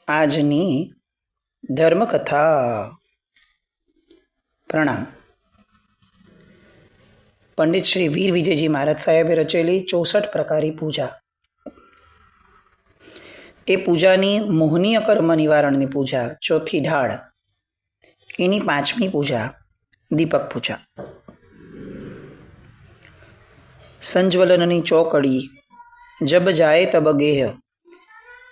આજની ધર્મકથા. પ્રણામ. પંડિત શ્રી વીર વિજયજી મહારાજ સાહેબે રચેલી 64 પ્રકારી પૂજા. એ પૂજાની મોહનીય કર્મ નિવારણની પૂજા ચોથી ઢાળ, એની 5મી પૂજા દીપક પૂજા. સંજ્વલનની ચોકડી જબ જાય તબ ગેહ,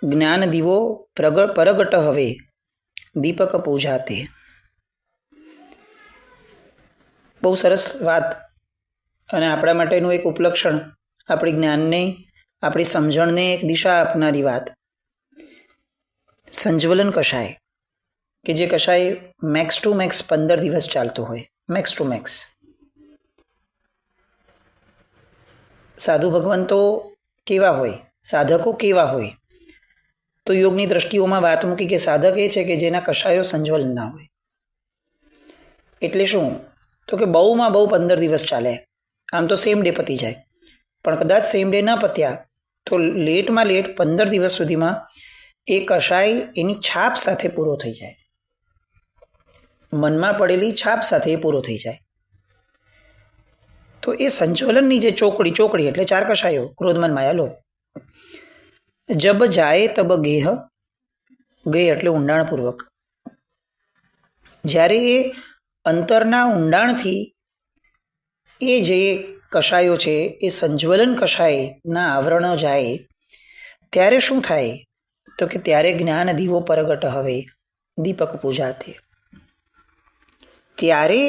જ્ઞાન દીવો પરગટ હવે દીપક પૂજા તે. બહુ સરસ વાત અને આપણા માટેનું એક ઉપલક્ષણ, આપણી જ્ઞાનને, આપણી સમજણને એક દિશા આપનારી વાત. સંજ્વલન કષાય, કે જે કષાય મેક્સ ટુ મેક્સ 15 દિવસ ચાલતો હોય, મેક્સ ટુ મેક્સ. સાધુ ભગવંતો કેવા હોય, સાધકો કેવા હોય, તો યોગની દ્રષ્ટિઓમાં વાત મૂકી કે સાધક એ છે કે જેના કષાયો સંજ્વલન ના હોય. એટલે શું? તો કે બહુમાં બહુ 15 દિવસ ચાલે. આમ તો સેમ ડે પતી જાય, પણ કદાચ સેમ ડે ના પત્યા તો લેટમાં લેટ 15 દિવસ સુધીમાં એ કષાય એની છાપ સાથે પૂરો થઈ જાય, મનમાં પડેલી છાપ સાથે એ પૂરો થઈ જાય. તો એ સંજ્વલનની જે ચોકડી એટલે 4 કષાયો, ક્રોધ મન માયા લોભ. જબ જાય તબ ગેહ, ગેહ એટલે ઊંડાણપૂર્વક. જ્યારે એ અંતરના ઊંડાણથી એ જે કષાયો છે એ સંજ્વલન કષાયના આવરણો જાય, ત્યારે શું થાય? તો કે ત્યારે જ્ઞાન દીવો પરગટ હવે દીપક પૂજા તે. ત્યારે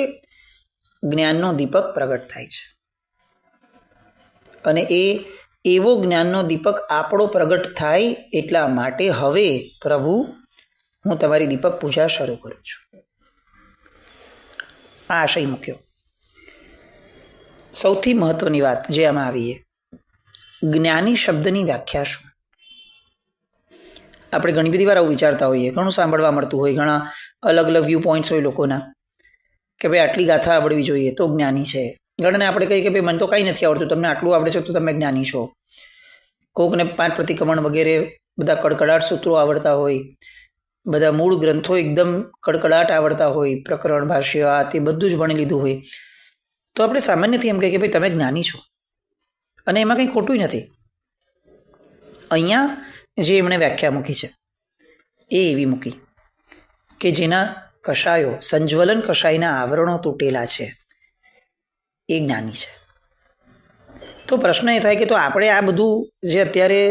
જ્ઞાનનો દીપક પ્રગટ થાય છે. અને એ એવો જ્ઞાનનો દીપક આપણો પ્રગટ થાય એટલા માટે હવે પ્રભુ, હું તમારી દીપક પૂજા શરૂ કરું છું. આ આશય મૂક્યો. સૌથી મહત્વની વાત જે આમાં આવીએ, જ્ઞાની શબ્દની વ્યાખ્યા શું? આપણે ઘણી બધી વાર આવું વિચારતા હોઈએ, ઘણું સાંભળવા મળતું હોય, ઘણા અલગ અલગ વ્યૂ પોઈન્ટ્સ હોય લોકોના, કે ભાઈ આટલી ગાથા આવડવી જોઈએ તો જ્ઞાની છે. ઘણાને આપણે કહીએ કે ભાઈ મને તો કંઈ નથી આવડતું, તમને આટલું આવડે છે તો તમે જ્ઞાની છો. કોકને 5 પ્રતિક્રમણ વગેરે બધા કડકડાટ સૂત્રો આવડતા હોય, બધા મૂળ ગ્રંથો એકદમ કડકડાટ આવડતા હોય, પ્રકરણ, ભાષ્ય, આ તે બધું જ ભણી લીધું હોય, તો આપણે સામાન્યથી એમ કહીએ કે ભાઈ તમે જ્ઞાની છો. અને એમાં કંઈ ખોટું નથી. અહીંયા જે એમણે વ્યાખ્યા મૂકી છે એ એવી મૂકી કે જેના કષાયો, સંજ્વલન કષાયના આવરણો તૂટેલા છે, એ જ્ઞાની છે. તો પ્રશ્ન એ થાય કે તો આપણે આ બધું જે અત્યારે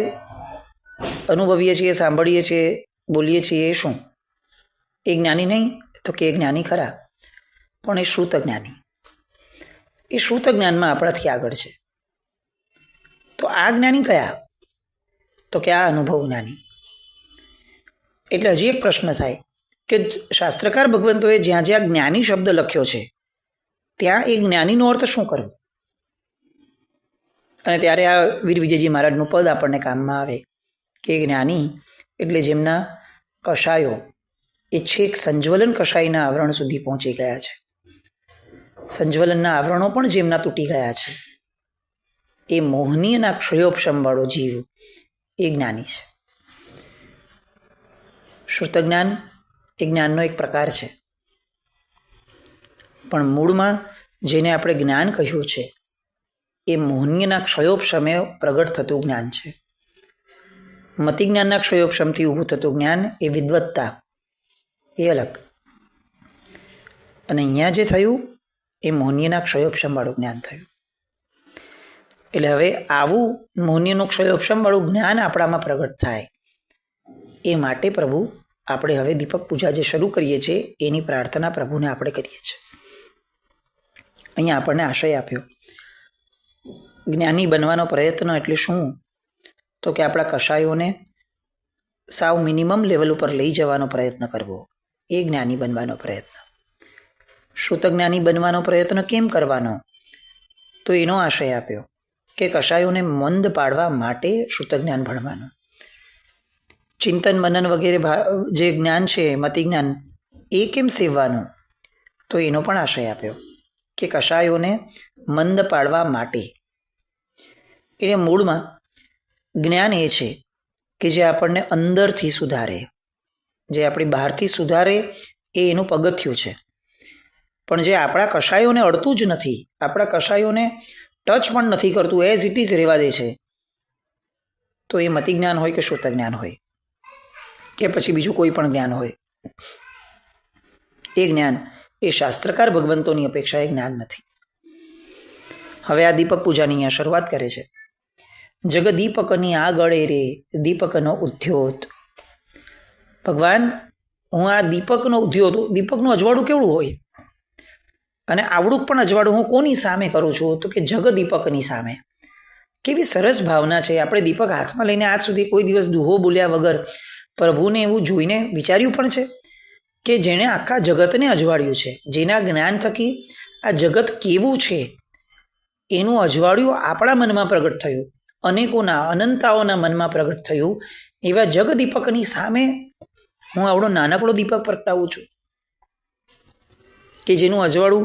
અનુભવીએ છીએ, સાંભળીએ છીએ, બોલીએ છીએ, એ શું? એ જ્ઞાની નહીં? તો કે એ જ્ઞાની ખરા, પણ એ શ્રુત જ્ઞાની. એ શ્રુત જ્ઞાનમાં આપણાથી આગળ છે. તો આ જ્ઞાની કયા? તો કે આ અનુભવ જ્ઞાની. એટલે હજી એક પ્રશ્ન થાય કે શાસ્ત્રકાર ભગવંતોએ જ્યાં જ્યાં જ્ઞાની શબ્દ લખ્યો છે ત્યાં એ જ્ઞાનીનો અર્થ શું કરવો? અને ત્યારે આ વીર વિજયજી મહારાજનું પદ આપણને કામમાં આવે કે જ્ઞાની એટલે જેમના કષાયો એ છેક સંજ્વલન કષાયના આવરણ સુધી પહોંચી ગયા છે, સંજ્વલનના આવરણો પણ જેમના તૂટી ગયા છે, એ મોહનીયના ક્ષયોપશમવાળો જીવ એ જ્ઞાની છે. શ્રુત જ્ઞાન એ જ્ઞાનનો એક પ્રકાર છે, પણ મૂળમાં જેને આપણે જ્ઞાન કહ્યું છે એ મોહનીયના ક્ષયોપશમે પ્રગટ થતું જ્ઞાન છે. મતિજ્ઞાનના ક્ષયોપશમથી ઊભું થતું જ્ઞાન એ વિદ્વત્તા, એ અલગ. અને અહીંયા જે થયું એ મોહનીયના ક્ષયોપશમવાળું જ્ઞાન થયું. એટલે હવે આવું મોહનીયનું ક્ષયોપશમવાળું જ્ઞાન આપણામાં પ્રગટ થાય એ માટે પ્રભુ, આપણે હવે દીપક પૂજા જે શરૂ કરીએ છીએ એની પ્રાર્થના પ્રભુને આપણે કરીએ છીએ. અહીંયા આપણને આશય આપ્યો. જ્ઞાની બનવાનો પ્રયત્ન એટલે શું? તો કે આપણા કષાયોને સાવ મિનિમમ લેવલ ઉપર લઈ જવાનો પ્રયત્ન કરવો, એ જ્ઞાની બનવાનો પ્રયત્ન. શ્રુત જ્ઞાની બનવાનો પ્રયત્ન કેમ કરવાનો? તો એનો આશય આપ્યો કે કષાયોને મંદ પાડવા માટે શ્રુત જ્ઞાન ભણવાનું. ચિંતન મનન વગેરે જે જ્ઞાન છે, મતિ જ્ઞાન, એ કેમ સેવવાનું? તો એનો પણ આશય આપ્યો કે કષાયોને મંદ પાડવા માટે. એટલે મૂળમાં જ્ઞાન એ છે કે જે આપણને અંદરથી સુધારે, જે આપણી બહારથી સુધારે એ એનું પગથિયું છે, પણ જે આપણા કશાયોને અડતું જ નથી, આપણા કશાયોને ટચ પણ નથી કરતું, એઝ ઇટ ઇઝ રહેવા દે છે, તો એ મતિ જ્ઞાન હોય કે શ્રુત જ્ઞાન હોય કે પછી બીજું કોઈ પણ જ્ઞાન હોય, એ જ્ઞાન એ શાસ્ત્રકાર ભગવંતોની અપેક્ષા એ જ્ઞાન નથી. હવે આ દીપક પૂજાની અહીંયા શરૂઆત કરે છે. જગ દીપકની આગળે રે દીપકનો ઉદ્યોત. ભગવાન, હું આ દીપકનો ઉદ્યોત, દીપકનું અજવાળું કેવડું હોય અને આવડું પણ અજવાળું હું કોની સામે કરું છું? તો કે જગ દીપકની સામે. કેવી સરસ ભાવના છે. આપણે દીપક હાથમાં લઈને આજ સુધી કોઈ દિવસ દુહો બોલ્યા વગર પ્રભુને એવું જોઈને વિચાર્યું પણ છે કે જેણે આખા જગતને અજવાળ્યું છે, જેના જ્ઞાન થકી આ જગત કેવું છે એનું અજવાળ્યું આપણા મનમાં પ્રગટ થયું, અનેકોના અનંતાઓના મનમાં પ્રગટ થયું, એવા જગદીપકની સામે હું આવડો નાનકડો દીપક પ્રગટાવું છું કે જેનું અજવાળું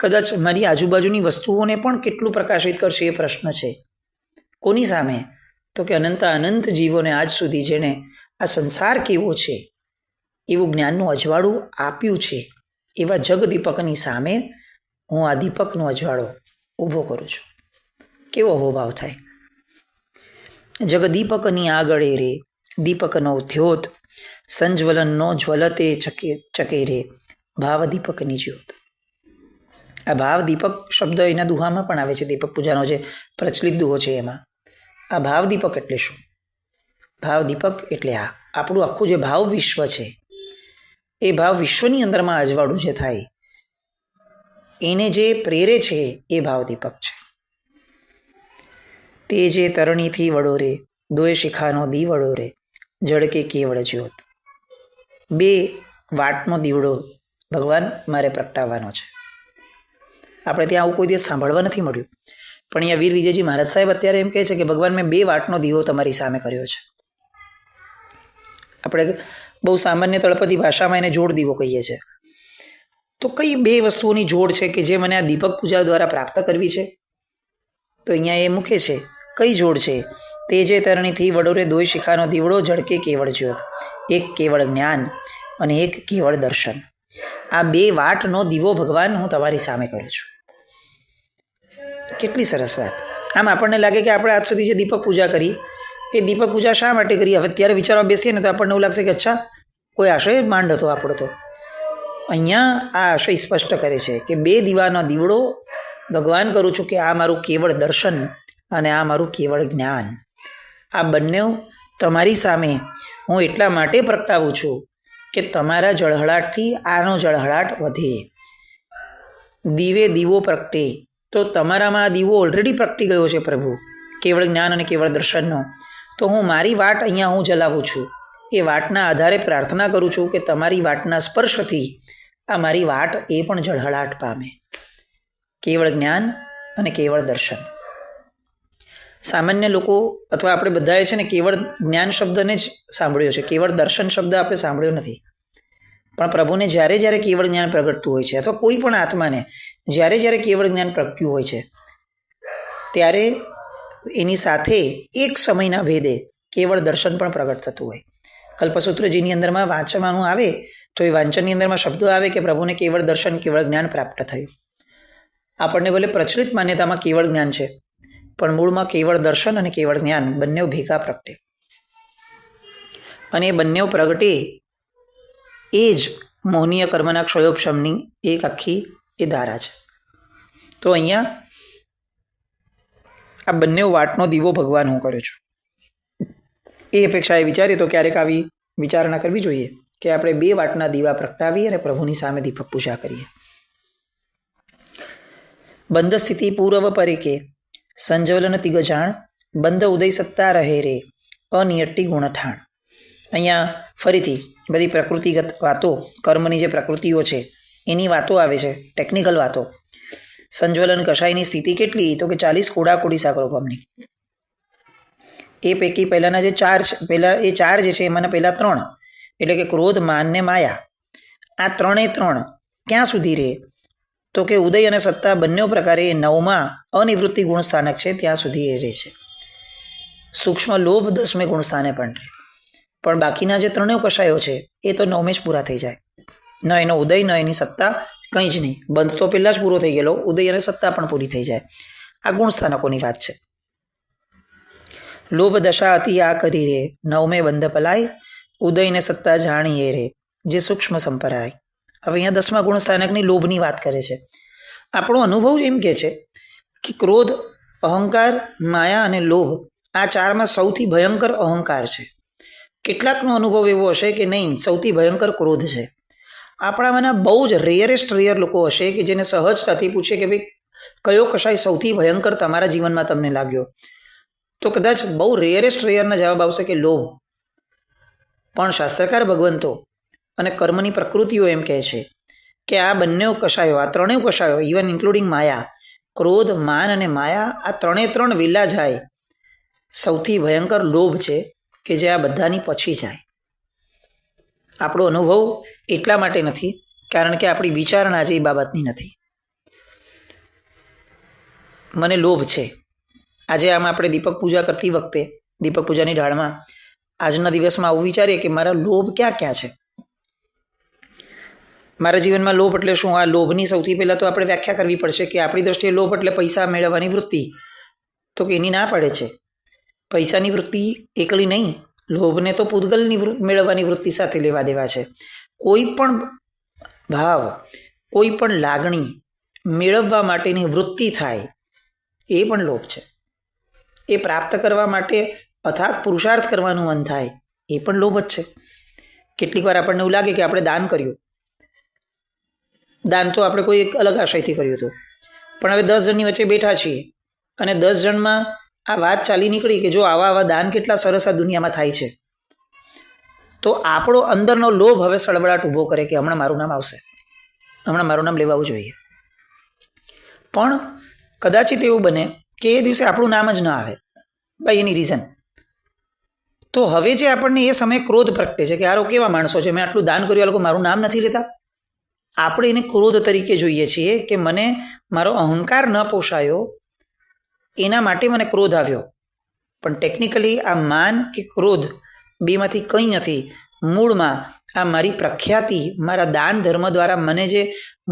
કદાચ મારી આજુબાજુની વસ્તુઓને પણ કેટલું પ્રકાશિત કરશે એ પ્રશ્ન છે. કોની સામે? તો કે અનંત જીવોને આજ સુધી જેણે આ સંસાર કેવો છે એવું જ્ઞાનનું અજવાળું આપ્યું છે, એવા જગદીપકની સામે હું આ દીપકનો અજવાળો ઊભો કરું છું. કેવો હોભાવ થાય. જગદીપકની આગળે રે દીપકનો ધ્યોત, સંજ્વલનનો જ્વલતે ચકે રે ભાવ દીપકની જ્યોત. આ ભાવ દીપક શબ્દ એના દુહામાં પણ આવે છે. દીપક પૂજાનો જે પ્રચલિત દુહો છે એમાં આ ભાવ દીપક એટલે શું? ભાવ દીપક એટલે આ આપણું આખું જે ભાવ વિશ્વ છે, એ ભાવ વિશ્વની અંદરમાં અજવાળું જે થાય એને જે પ્રેરે છે એ ભાવ દીપક છે. તે જે તરણીથી વડો રે દોય શિખાનો દીવડો રે જળકે કેવળ જ્યોત. બે વાટનો દીવડો ભગવાન મારે પ્રગટાવવાનો છે. આપણે ત્યાં આવું કોઈ દિવસ સાંભળવા નથી મળ્યું, પણ અહીંયા વીર વિજયજી મહારાજ સાહેબ અત્યારે એમ કહે છે કે ભગવાન મેં 2 વાટનો દીવો તમારી સામે કર્યો છે. આપણે બહુ સામાન્ય તળપદી ભાષામાં એને જોડ દીવો કહીએ છીએ. તો કઈ 2 વસ્તુઓની જોડ છે કે જે મને આ દીપક પૂજા દ્વારા પ્રાપ્ત કરવી છે? તો અહીંયા એ મૂકે છે કઈ જોડ છે? તે જે તરણીથી વડોરે દોય શિખાનો દીવડો જળકે કેવળ જ્યોત. એક કેવળ જ્ઞાન અને એક કેવળ દર્શન. આ 2 વાટનો દીવો ભગવાન હું તમારી સામે કરું છું. કેટલી સરસ વાત. આમ આપણને લાગે કે આપણે આજ સુધી જે દીપક પૂજા કરી એ દીપક પૂજા શા માટે કરી? હવે ત્યારે વિચારવા બેસીએ ને તો આપણને એવું લાગશે કે અચ્છા કોઈ આશય માંડ હતો આપણો. તો અહીંયા આ આશય સ્પષ્ટ કરે છે કે 2 દીવાનો દીવડો ભગવાન કરું છું કે આ મારું કેવળ દર્શન અને આ મારું કેવળ જ્ઞાન. આ બંને તમારી સામે હું એટલા માટે પ્રગટાવું છું કે તમારા જળહળાટથી આનો જળહળાટ વધે. દીવે દીવો પ્રગટે તો તમારામાં આ દીવો ઓલરેડી પ્રગટી ગયો છે પ્રભુ, કેવળ જ્ઞાન અને કેવળ દર્શનનો. તો હું મારી વાટ અહીંયા હું જલાવું છું. એ વાટના આધારે પ્રાર્થના કરું છું કે તમારી વાટના સ્પર્શથી આ મારી વાટ એ પણ જળહળાટ પામે. કેવળ જ્ઞાન અને કેવળ દર્શન. સામાન્ય લોકો અથવા આપણે બધાએ છે ને કેવળ જ્ઞાન શબ્દને જ સાંભળ્યો છે, કેવળ દર્શન શબ્દ આપણે સાંભળ્યો નથી. પણ પ્રભુને જ્યારે જ્યારે કેવળ જ્ઞાન પ્રગટતું હોય છે અથવા કોઈ પણ આત્માને જ્યારે જ્યારે કેવળ જ્ઞાન પ્રગટ્યું હોય છે ત્યારે એની સાથે એક સમયના ભેદે કેવળ દર્શન પણ પ્રગટ થતું હોય. કલ્પસૂત્રજીની અંદરમાં વાંચવાનું આવે તો એ વાંચનની અંદરમાં શબ્દો આવે કે પ્રભુને કેવળ દર્શન કેવળ જ્ઞાન પ્રાપ્ત થયું. આપણને ભલે પ્રચલિત માન્યતામાં કેવળ જ્ઞાન છે, પણ મૂળમાં કેવળ દર્શન અને કેવળ જ્ઞાન બંને ભેગા પ્રગટે. અને એ બંને પ્રગટે એ જ મોહનીય કર્મના ક્ષયોપશમની એક આખી એ ધારા છે. તો અહીંયા આ બંને વાટનો દીવો ભગવાન હું કરું છું. એ અપેક્ષાએ વિચારીએ તો ક્યારેક આવી વિચારણા કરવી જોઈએ કે આપણે 2 વાટના દીવા પ્રગટાવીએ અને પ્રભુની સામે દીપક પૂજા કરીએ. બંધ સ્થિતિ પૂર્વ પરેકે સંજવલન તિગજાણ બંધ ઉદય સત્તા રહે રે અનિયટ્ટી ગુણઠાણ. અહીંયા ફરીથી બધી પ્રકૃતિગત વાતો, કર્મની જે પ્રકૃતિઓ છે એની વાતો આવે છે, ટેકનિકલ વાતો. સંજ્વલન કશાયની સ્થિતિ કેટલી? તો કે 40 કોડાકોડી સાગરોપમની. એ પૈકી પહેલાના જે 4 એ 4 જે છે એમાંના પહેલા 3 એટલે કે ક્રોધ, માન ને માયા. આ 3 ક્યાં સુધી રહે? તો કે ઉદય અને સત્તા બંને પ્રકારે 9માં અનિવૃત્તિ ગુણ સ્થાનક છે ત્યાં સુધી એ રહે છે. સૂક્ષ્મ લોભ 10મે ગુણ સ્થાને પણ રહે. પણ બાકીના જે ત્રણેય કષાયો છે એ તો 9 જ પૂરા થઈ જાય. ન એનો ઉદય ન એની સત્તા, કંઈ જ નહીં. બંધ તો પહેલા જ પૂરો થઈ ગયેલો, ઉદય અને સત્તા પણ પૂરી થઈ જાય. આ ગુણ સ્થાનકોની વાત છે. લોભ દશા અતિ આ કરી રે, નવમે બંધ પલાય, ઉદય ને સત્તા જાણીએ રે, જે સૂક્ષ્મ સંપરાય. હવે અહીંયા 10મા ગુણ સ્થાનકની લોભની વાત કરે છે. આપણો અનુભવ એમ કે છે કે ક્રોધ, અહંકાર, માયા અને લોભ આ ચારમાં સૌથી ભયંકર અહંકાર છે. કેટલાકનો અનુભવ એવો હશે કે નહીં, સૌથી ભયંકર ક્રોધ છે. આપણામાંના બહુ જ રેયર લોકો હશે કે જેને સહજતાથી પૂછે કે ભાઈ કયો કશાય સૌથી ભયંકર તમારા જીવનમાં તમને લાગ્યો, તો કદાચ બહુ રેયરના જવાબ આવશે કે લોભ. પણ શાસ્ત્રકાર ભગવંતો અને કર્મની પ્રકૃતિઓ એમ કહે છે કે આ બંને કશાયો, આ ત્રણેય કશાયો, ઇવન ઇન્ક્લુડિંગ માયા, ક્રોધ, માન અને માયા, આ ત્રણ વેલા જાય. સૌથી ભયંકર લોભ છે કે જે આ બધાની પછી જાય. આપણો અનુભવ એટલા માટે નથી કારણ કે આપણી વિચારણા જે એ બાબતની નથી. મને લોભ છે. આજે આમાં આપણે દીપક પૂજા કરતી વખતે, દીપક પૂજાની ઢાળમાં આજના દિવસમાં આવું વિચારીએ કે મારા લોભ ક્યાં છે. મારા જીવનમાં લોભ એટલે શું? આ લોભની સૌથી પહેલાં તો આપણે વ્યાખ્યા કરવી પડશે કે આપણી દ્રષ્ટિએ લોભ એટલે પૈસા મેળવવાની વૃત્તિ. તો કે એની ના પડે છે. પૈસાની વૃત્તિ એકલી નહીં, લોભને તો પૂતગલની મેળવવાની વૃત્તિ સાથે લેવા દેવા છે. કોઈ પણ ભાવ, કોઈ પણ લાગણી મેળવવા માટેની વૃત્તિ થાય એ પણ લોભ છે. એ પ્રાપ્ત કરવા માટે અથાગ પુરુષાર્થ કરવાનું મન થાય એ પણ લોભ જ છે. કેટલીક વાર આપણને એવું લાગે કે આપણે દાન કર્યું, દાન તો આપણે કોઈ એક અલગ આશયથી કર્યું હતું, પણ હવે 10 જણની વચ્ચે બેઠા છીએ અને 10 જણમાં આ વાત ચાલી નીકળી કે જો આવા દાન કેટલા સરસ આ દુનિયામાં થાય છે, તો આપણો અંદરનો લોભ હવે સળબળાટ ઊભો કરે કે હમણાં મારું નામ આવશે, હમણાં મારું નામ લેવાવું જોઈએ. પણ કદાચિત એવું બને કે એ દિવસે આપણું નામ જ ન આવે બાય એની રીઝન. તો હવે જે આપણને એ સમયે ક્રોધ પ્રગટે છે કે યારો કેવા માણસો છે, મેં આટલું દાન કર્યું, આ લોકો મારું નામ નથી લેતા. આપણે એને ક્રોધ તરીકે જોઈએ છીએ કે મને મારો અહંકાર ન પોષાયો, એના માટે મને ક્રોધ આવ્યો. પણ ટેકનિકલી આ માન કે ક્રોધ બેમાંથી કંઈ નથી. મૂળમાં આ મારી પ્રખ્યાતિ, મારા દાન ધર્મ દ્વારા મને જે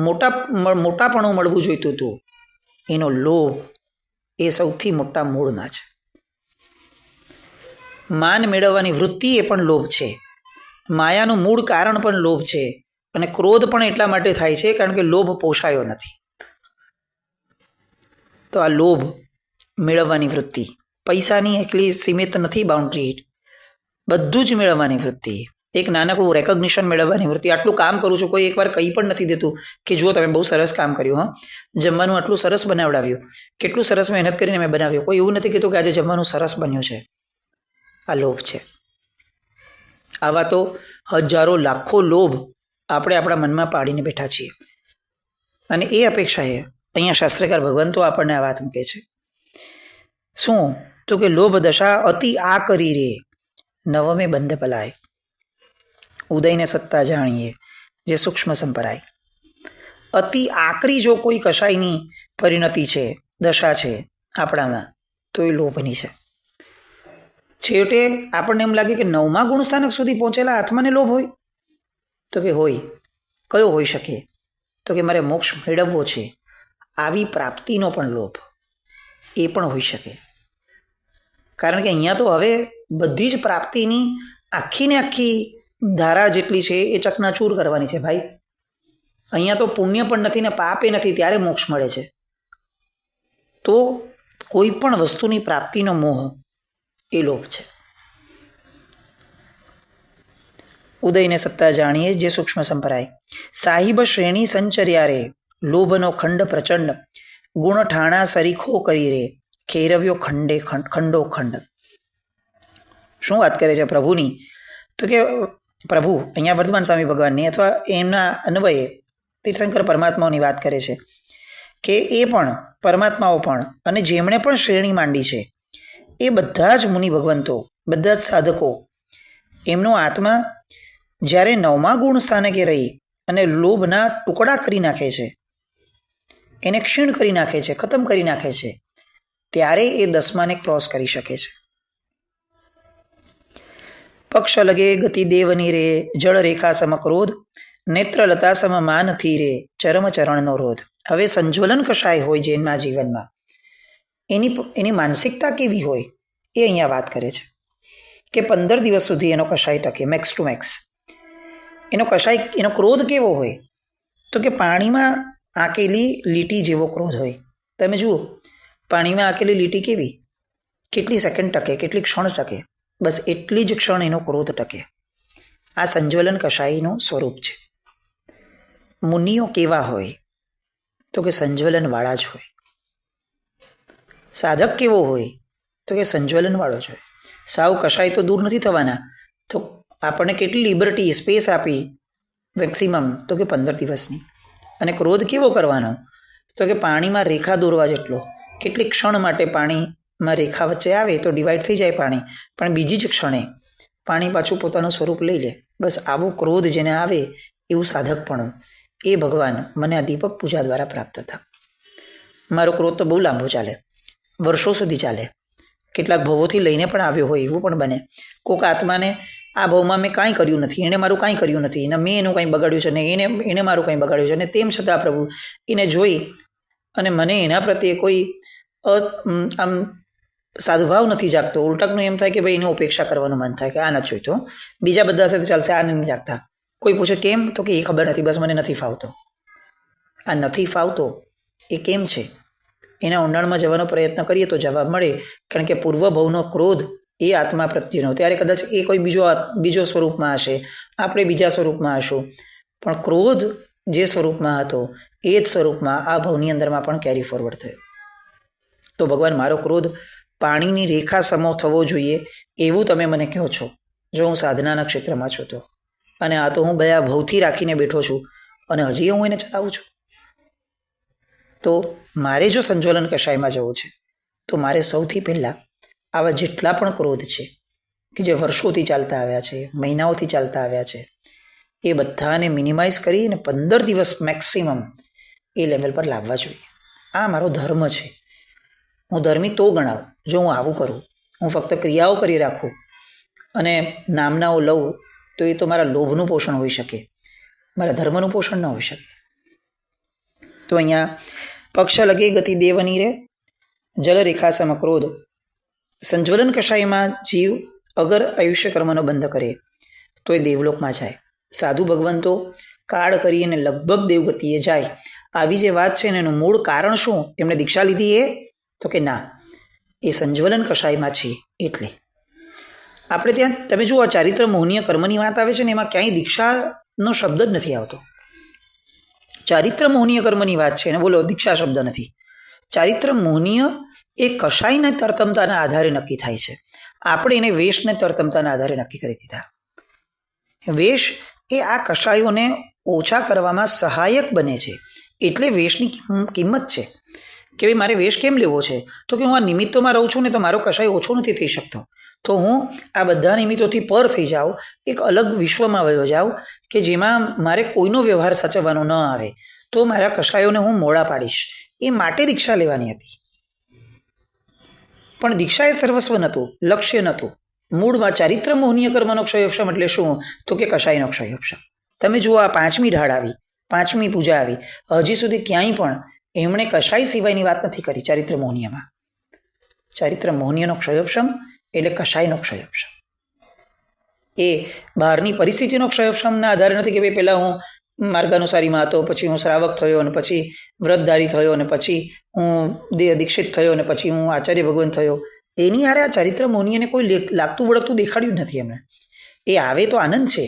મોટાપણું મળવું જોઈતું હતું, એનો લોભ એ સૌથી મોટા મૂળમાં છે. માન મેળવવાની વૃત્તિ એ પણ લોભ છે. માયાનું મૂળ કારણ પણ લોભ છે. અને ક્રોધ પણ એટલા માટે થાય છે કારણ કે લોભ પોષાયો નથી. તો આ લોભ મેળવવાની વૃત્તિ પૈસાની એકલી સીમિત નથી, બાઉન્ડ્રી બધું જ મેળવવાની વૃત્તિ, એક નાનકડું રેકોગ્નિશન મેળવવાની વૃત્તિ. આટલું કામ કરું છું, કોઈ એકવાર કંઈ પણ નથી દેતું કે જુઓ તમે બહુ સરસ કામ કર્યું, હા જમવાનું આટલું સરસ બનાવડાવ્યું, કેટલું સરસ મહેનત કરીને મેં બનાવ્યું. કોઈ એવું નથી કહેતું કે આજે જમવાનું સરસ બન્યું છે. આ લોભ છે. આવા તો હજારો લાખો લોભ આપણે આપણા મનમાં પાડીને બેઠા છીએ. અને એ અપેક્ષાએ અહીંયા શાસ્ત્રકાર ભગવંતો આપણને આ વાત મૂકે છે. શું? તો કે લોભ દશા અતિ આ કરી રે, નવમે બંધ પલાય, ઉદયને સત્તા જાણીએ, જે સૂક્ષ્મ સંપરાય. અતિ આકરી જો કોઈ કશાયની પરિણતિ છે, દશા છે આપણામાં, તો એ લોભની છે. છેવટે આપણને એમ લાગે કે 9મા ગુણ સ્થાનક સુધી પહોંચેલા આત્માને લોભ હોય? તો કે હોય. કયો હોઈ શકે? તો કે મારે મોક્ષ મેળવવો છે, આવી પ્રાપ્તિનો પણ લોભ, એ પણ હોઈ શકે. કારણ કે અહીંયા તો હવે બધી જ પ્રાપ્તિની આખી ને આખી ધારા જેટલી છે એ ચકનાચૂર કરવાની છે ભાઈ. અહીંયા તો પુણ્ય પણ નથી ને પાપે નથી, ત્યારે મોક્ષ મળે છે. તો કોઈ પણ વસ્તુની પ્રાપ્તિનો મોહ એ લોભ છે. ઉદયને સત્તા જાણીએ, જે સૂક્ષ્મ સંપરાય. સાહિબ શ્રેણી સંચર્યા રે, લોભનો ખંડ પ્રચંડ, ગુણ ઠાણા સરીખો કરી રે, ખેરવ્યો ખંડો ખંડ. શું વાત કરે છે પ્રભુની? તો કે પ્રભુ અહીંયા વર્તમાન સ્વામી ભગવાનની અથવા એમના અન્વયે તીર્થંકર પરમાત્માઓની વાત કરે છે કે એ પણ પરમાત્માઓ પણ અને જેમણે પણ શ્રેણી માંડી છે એ બધા જ મુનિ ભગવંતો, બધા જ સાધકો, એમનો આત્મા જ્યારે 9મા ગુણ સ્થાનકે રહી અને લોભના ટુકડા કરી નાખે છે, એને ક્ષીણ કરી નાખે છે, ખતમ કરી નાખે છે, ત્યારે એ 10માને ક્રોસ કરી શકે છે. પક્ષ લગે ગતિ દેવની રે, જળ રેખા સમ ક્રોધ, નેત્ર લતા સમ માનથી રે, ચરમ ચરણનો રોધ. હવે સંજ્વલન કશાય હોય જેના જીવનમાં, એની માનસિકતા કેવી હોય એ અહીંયા વાત કરે છે કે 15 દિવસ સુધી એનો કશાય ટકે, મેક્સ ટુ મેક્સ. એનો કશાય, એનો ક્રોધ કેવો હોય તો કે પાણીમાં આંકેલી લીટી જેવો ક્રોધ હોય. તમે જુઓ પાણીમાં આંકેલી લીટી કેવી, કેટલી સેકન્ડ ટકે, કેટલી ક્ષણ ટકે, બસ એટલી જ ક્ષણ એનો ક્રોધ ટકે. આ સંજ્વલન કશાયનું સ્વરૂપ છે. મુનિઓ કેવા હોય તો કે સંજ્વલનવાળા જ હોય. સાધક કેવો હોય તો કે સંજ્વલનવાળો જ હોય. સાવ કશાય તો દૂર નથી થવાના. તો આપણને કેટલી લિબર્ટી, સ્પેસ આપી મેક્સિમમ તો કે 15 દિવસની. અને ક્રોધ કેવો કરવાનો તો કે પાણીમાં રેખા દોરવા જેટલો. કેટલીક ક્ષણ માટે પાણીમાં રેખા વચ્ચે આવે તો ડિવાઈડ થઈ જાય પાણી, પણ બીજી જ ક્ષણે પાણી પાછું પોતાનું સ્વરૂપ લઈ લે. બસ આવો ક્રોધ જેને આવે એવું સાધકપણું, એ ભગવાન મને આ દીપક પૂજા દ્વારા પ્રાપ્ત થયા. મારો ક્રોધ તો બહુ લાંબો ચાલે, વર્ષો સુધી ચાલે, કેટલાક ભવોથી લઈને પણ આવ્યો હોય એવું પણ બને. કોઈક આત્માને આ ભવમાં મેં કાંઈ કર્યું નથી, એણે મારું કાંઈ કર્યું નથી, અને મેં એનું કંઈ બગાડ્યું છે, ને એણે મારું કંઈ બગાડ્યું છે, અને તેમ છતાં પ્રભુ એને જોઈ અને મને એના પ્રત્યે કોઈ આમ સાધુભાવ નથી જાગતો. ઉલટાનું એમ થાય કે ભાઈ એની ઉપેક્ષા કરવાનું મન થાય કે આ નથી જોઈતો, બીજા બધા સાથે ચાલશે, આ નથી જાગતા. કોઈ પૂછે કેમ તો કે એ ખબર નથી, બસ મને નથી ફાવતો. આ નથી ફાવતો એ કેમ છે, એના ઊંડાણમાં જવાનો પ્રયત્ન કરીએ તો જવાબ મળે. કારણ કે પૂર્વભવનો ક્રોધ એ આત્મા પ્રત્યેનો, ત્યારે કદાચ એ કોઈ બીજો સ્વરૂપમાં હશે, આપણે બીજા સ્વરૂપમાં હશું, પણ ક્રોધ જે સ્વરૂપમાં હતો એ જ સ્વરૂપમાં આ ભવની અંદરમાં પણ કેરી ફોરવર્ડ થયો. તો ભગવાન મારો ક્રોધ પાણીની રેખા સમો થવો જોઈએ એવું તમે મને કહો છો, જો હું સાધનાના ક્ષેત્રમાં છું તો. અને આ તો હું ગયા ભવથી રાખીને બેઠો છું અને હજી હું એને ચલાવું છું. તો મારે જો સંજ્વલન કશાયમાં જવું છે તો મારે સૌથી પહેલાં આવા જેટલા પણ ક્રોધ છે કે જે વર્ષોથી ચાલતા આવ્યા છે, મહિનાઓથી ચાલતા આવ્યા છે, એ બધાને મિનિમાઇઝ કરી અને 15 દિવસ મેક્સિમમ એ લેવલ પર લાવવા જોઈએ. આ મારો ધર્મ છે. હું ધર્મી તો ગણાવ જો હું આવું કરું. હું ફક્ત ક્રિયાઓ કરી રાખું અને નામનાઓ લઉં તો એ તો મારા લોભનું પોષણ હોઈ શકે, મારા ધર્મનું પોષણ ન હોઈ શકે. તો અહીંયા પક્ષ લગે ગતિ દેવની રે, જલ રેખા સમ ક્રોધ. સંજ્વલન કશાયમાં જીવ અગર આયુષ્ય કર્મનો બંધ કરે તો એ દેવલોકમાં જાય. સાધુ ભગવંતો કાળ કરીને લગભગ દેવગતિએ જાય. આવી જે વાત છે ને એનું મૂળ કારણ શું, એમણે દીક્ષા લીધી એ તો કે ના, એ સંજ્વલન કશાયમાં છે. એટલે આપણે ત્યાં તમે જુઓ ચારિત્ર મોહનીય કર્મની વાત આવે છે ને એમાં ક્યાંય દીક્ષાનો શબ્દ જ નથી આવતો. ચારિત્ર મોહનીય કર્મની વાત છે ને બોલો દીક્ષા શબ્દ નથી. ચારિત્ર મોહનીય એ કશાયને તરતમતાના આધારે નક્કી થાય છે. આપણે એને વેશને તરતમતાના આધારે નક્કી કરી દીધા. વેશ એ આ કશાયોને ઓછા કરવામાં સહાયક બને છે. એટલે વેશની કિંમત છે કે ભાઈ મારે વેશ કેમ લેવો છે તો કે હું આ નિમિત્તોમાં રહું છું ને તો મારો કશાય ઓછો નથી થઈ શકતો. તો હું આ બધા નિમિત્તોથી પર થઈ જાઉં, એક અલગ વિશ્વમાં વયો જાઉં કે જેમાં મારે કોઈનો વ્યવહાર સાચવવાનો ન આવે, તો મારા કશાયોને હું મોડા પાડીશ. એ માટે દીક્ષા લેવાની હતી. પણ દીક્ષા એ સર્વસ્વ નહોતું, લક્ષ્ય નહોતું. મૂળમાં ચારિત્ર મોહનીય કર્મનો ક્ષયોપશમ એટલે શું તો કે કશાયનો ક્ષયોપશમ. તમે જુઓ આ 5મી ઢાળ આવી, 5મી પૂજા આવી, હજી સુધી ક્યાંય પણ એમણે કશાય સિવાયની વાત નથી કરી. ચારિત્ર મોહનીયમાં ચારિત્ર મોહનીયનો ક્ષયોપશમ એટલે કશાયનો ક્ષયોપશમ. એ બહારની પરિસ્થિતિનો ક્ષયોપશમના આધારે નથી કે ભાઈ પહેલાં હું માર્ગાનુસારીમાં હતો, પછી હું શ્રાવક થયો, અને પછી વ્રતધારી થયો, અને પછી હું દીક્ષિત થયો, અને પછી હું આચાર્ય ભગવાન થયો. એની હારે આ ચારિત્ર મોહનીયને કોઈ લાગતું વળગતું દેખાડ્યું નથી એમણે. એ આવે તો આનંદ છે,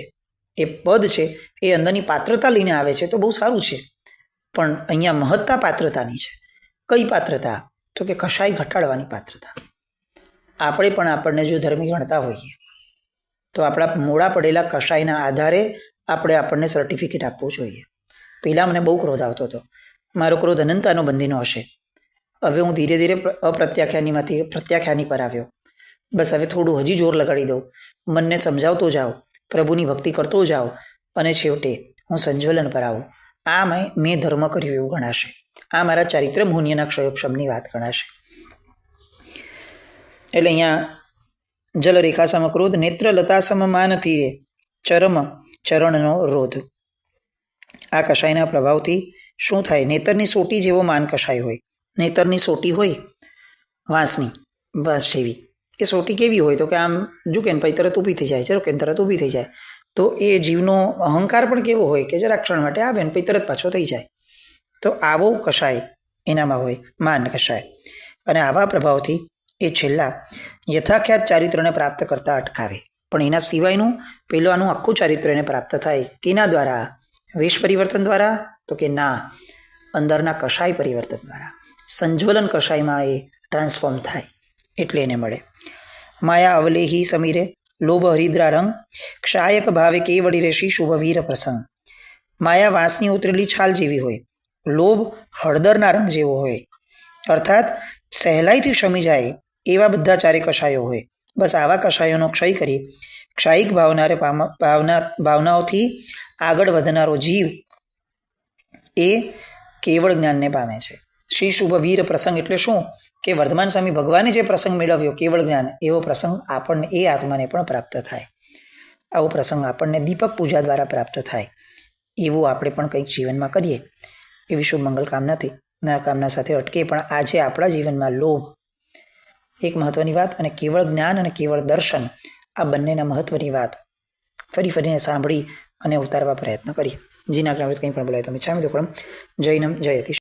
એ પદ છે, એ અંદરની પાત્રતા લઈને આવે છે તો બહુ સારું છે. પણ અહીંયા મહત્તા પાત્રતાની છે. કઈ પાત્રતા તો કે કશાય ઘટાડવાની પાત્રતા. આપણે પણ આપણને જો ધર્મી ગણતા હોઈએ તો આપણા મોડા પડેલા કશાયના આધારે આપણે આપણને સર્ટિફિકેટ આપવું જોઈએ. પહેલાં મને બહુ ક્રોધ આવતો હતો, મારો ક્રોધ અનંતાનો બંધીનો હશે. હવે હું ધીરે ધીરે અપ્રત્યાખ્યાનીમાંથી પ્રત્યાખ્યાની પર આવ્યો. બસ હવે થોડું હજી જોર લગાડી દઉં, મનને સમજાવતો જાઉં, પ્રભુની ભક્તિ કરતો જાઉં, અને છેવટે હું સંજ્વલન પર આવું. આ મેં ધર્મ કર્યું એવું ગણાશે. આ મારા ચારિત્ર મોહનીયના ક્ષયોપશમની વાત ગણાશે. એટલે અહીંયા જલરેખા સમ ક્રોધ, નેત્ર લતા સમ માન ધીરે, ચરમ ચરણનો રોધ. આ કષાયના પ્રભાવથી શું થાય? નેતરની સોટી જેવો માન કષાય હોય. નેતરની સોટી હોય વાંસની, વાંસ જેવી, એ સોટી કેવી હોય? તો કે આમ ઝૂકે ને પછી તરત ઊભી થઈ જાય, ઝરૂકે ને તરત ઊભી થઈ જાય. તો એ જીવનો અહંકાર પણ કેવો હોય કે જરા ક્ષણ માટે આવે ને પછી તરત પાછો થઈ જાય. તો આવો કષાય એનામાં હોય, માન કષાય. અને આવા પ્રભાવથી એ છેલ્લા યથાખ્યાત ચારિત્રને પ્રાપ્ત કરતા અટકાવે. પણ એના સિવાયનું પેલું આનું આખું ચારિત્ર એને પ્રાપ્ત થાય કેના દ્વારા? વેશ પરિવર્તન દ્વારા? તો કે ના, અંદરના કષાય પરિવર્તન દ્વારા. સંજ્વલન કષાયમાં એ ટ્રાન્સફોર્મ થાય એટલે એને મળે. માયા અવલેહી સમીરે, લોભ હરિદ્રા રંગ, ક્ષાયક ભાવે કેવડી રેશી શુભ વીર પ્રસંગ. માયા વાંસની ઉતરેલી છાલ જેવી હોય, લોભ હળદરના રંગ જેવો હોય, અર્થાત સહેલાઈથી શમી જાય એવા બધા ચારે કષાયો હોય. બસ આવા કષાયોનો ક્ષય કરી ક્ષાયિક ભાવનાઓથી આગળ વધનારો જીવ એ કેવળ જ્ઞાનને પામે છે. શ્રી શુભ વીર પ્રસંગ એટલે શું? કે વર્ધમાન સ્વામી ભગવાને જે પ્રસંગ મેળવ્યો કેવળ જ્ઞાન, એવો પ્રસંગ આપણને એ આત્માને પણ પ્રાપ્ત થાય. આવો પ્રસંગ આપણને દીપક પૂજા દ્વારા પ્રાપ્ત થાય. એવું આપણે પણ કંઈક જીવનમાં કરીએ એવી શુભ મંગલ કામના સાથે અટકે. પણ આજે આપણા જીવનમાં લોભ એક મહત્વની વાત, અને કેવળ જ્ઞાન અને કેવળ દર્શન, આ બંનેના મહત્વની વાત ફરીને સાંભળી અને ઉતારવા પ્રયત્ન કરીએ. જીના કંઈ પણ બોલાય તો મિચ્છામિ દુક્કડમ. જૈનમ જયતિ.